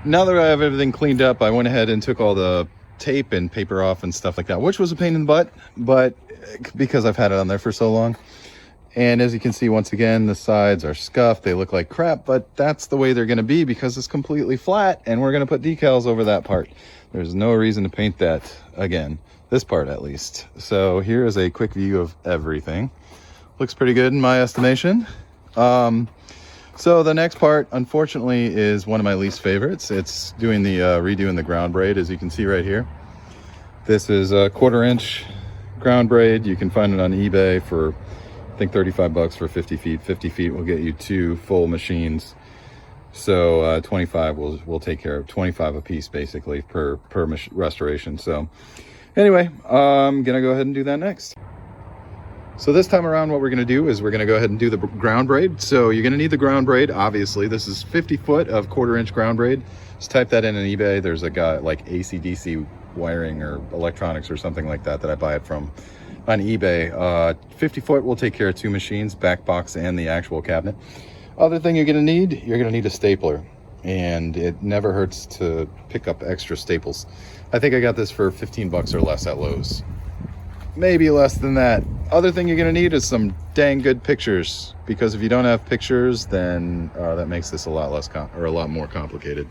now that I have everything cleaned up, I went ahead and took all the tape and paper off and stuff like that, which was a pain in the butt, but because I've had it on there for so long. And as you can see, once again, the sides are scuffed. They look like crap, but that's the way they're going to be because it's completely flat, and we're going to put decals over that part. There's no reason to paint that again, this part at least. So here is a quick view of everything. Looks pretty good in my estimation. So the next part, unfortunately, is one of my least favorites. It's doing the redoing the ground braid, as you can see right here. This is a 1/4 inch ground braid. You can find it on eBay for, I think, 35 bucks for 50 feet. 50 feet will get you 2 full machines. So 25 will take care of 25 a piece basically per restoration. So anyway, I'm gonna go ahead and do that next. So this time around, what we're gonna do is we're gonna go ahead and do the ground braid. So you're gonna need the ground braid, obviously. This is 50 foot of 1/4 inch ground braid. Just type that in on eBay. There's a guy like AC/DC wiring or electronics or something like that I buy it from on eBay. 50 foot will take care of 2 machines, back box and the actual cabinet. Other thing you're gonna need a stapler, and it never hurts to pick up extra staples. I think I got this for 15 bucks or less at Lowe's. Maybe less than that. Other thing you're gonna need is some dang good pictures, because if you don't have pictures, then that makes this a lot less or a lot more complicated.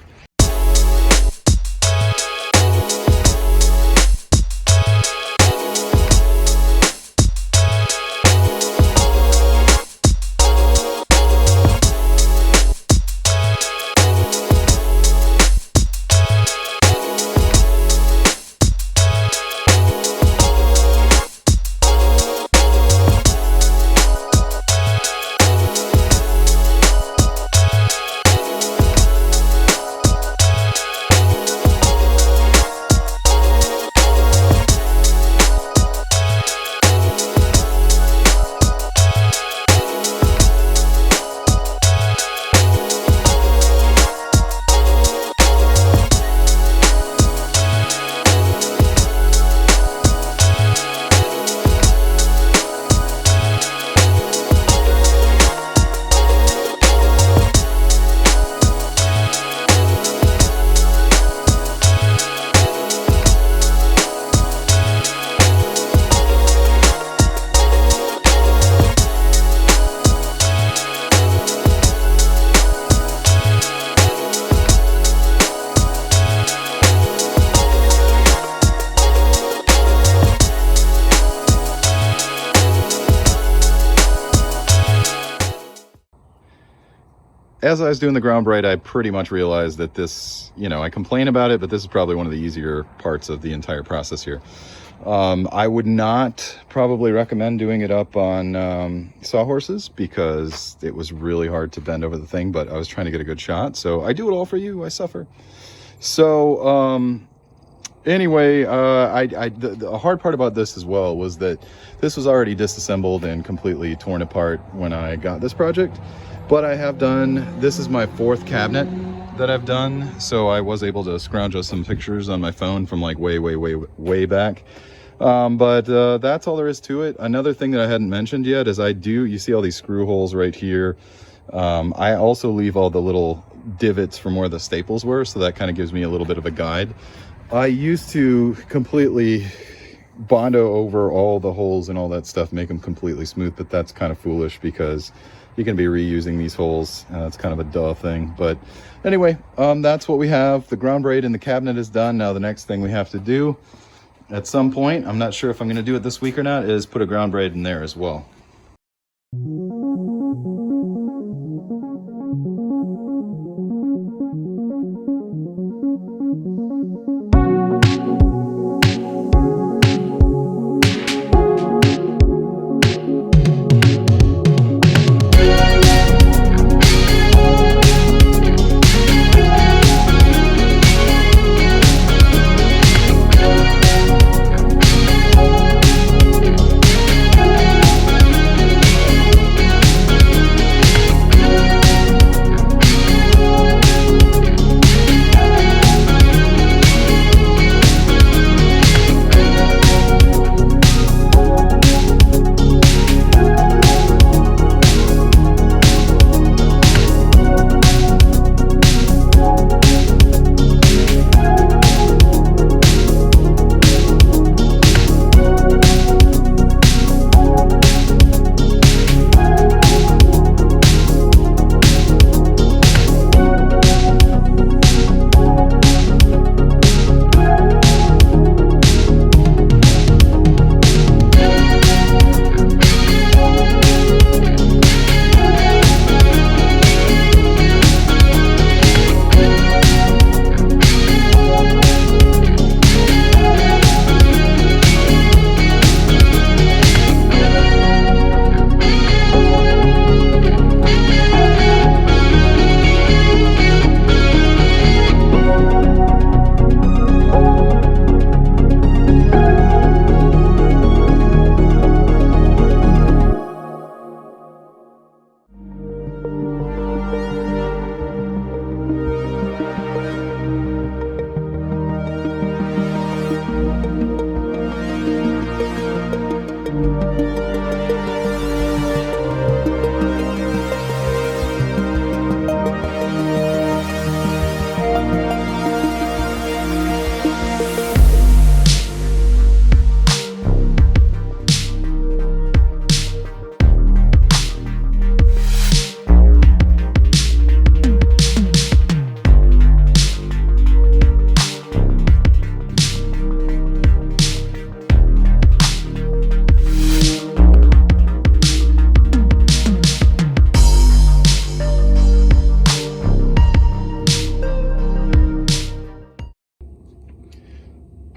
As I was doing the ground braid, I pretty much realized that this, I complain about it, but this is probably one of the easier parts of the entire process here. I would not probably recommend doing it up on sawhorses, because it was really hard to bend over the thing, but I was trying to get a good shot. So I do it all for you, I suffer. So anyway, the hard part about this as well was that this was already disassembled and completely torn apart when I got this project. But I have done, this is my 4th cabinet that I've done, so I was able to scrounge up some pictures on my phone from like way back. But that's all there is to it. Another thing that I hadn't mentioned yet is you see all these screw holes right here. I also leave all the little divots from where the staples were, so that kind of gives me a little bit of a guide. I used to completely Bondo over all the holes and all that stuff, make them completely smooth, but that's kind of foolish because you can be reusing these holes. It's kind of a duh thing. But anyway, that's what we have. The ground braid in the cabinet is done. Now the next thing we have to do at some point, I'm not sure if I'm going to do it this week or not, is put a ground braid in there as well.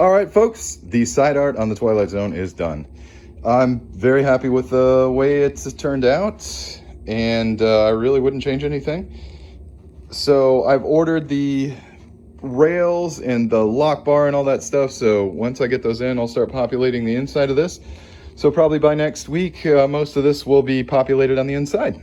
All right, folks, the side art on the Twilight Zone is done. I'm very happy with the way it's turned out, and I really wouldn't change anything. So I've ordered the rails and the lock bar and all that stuff, so once I get those in, I'll start populating the inside of this. So probably by next week, most of this will be populated on the inside.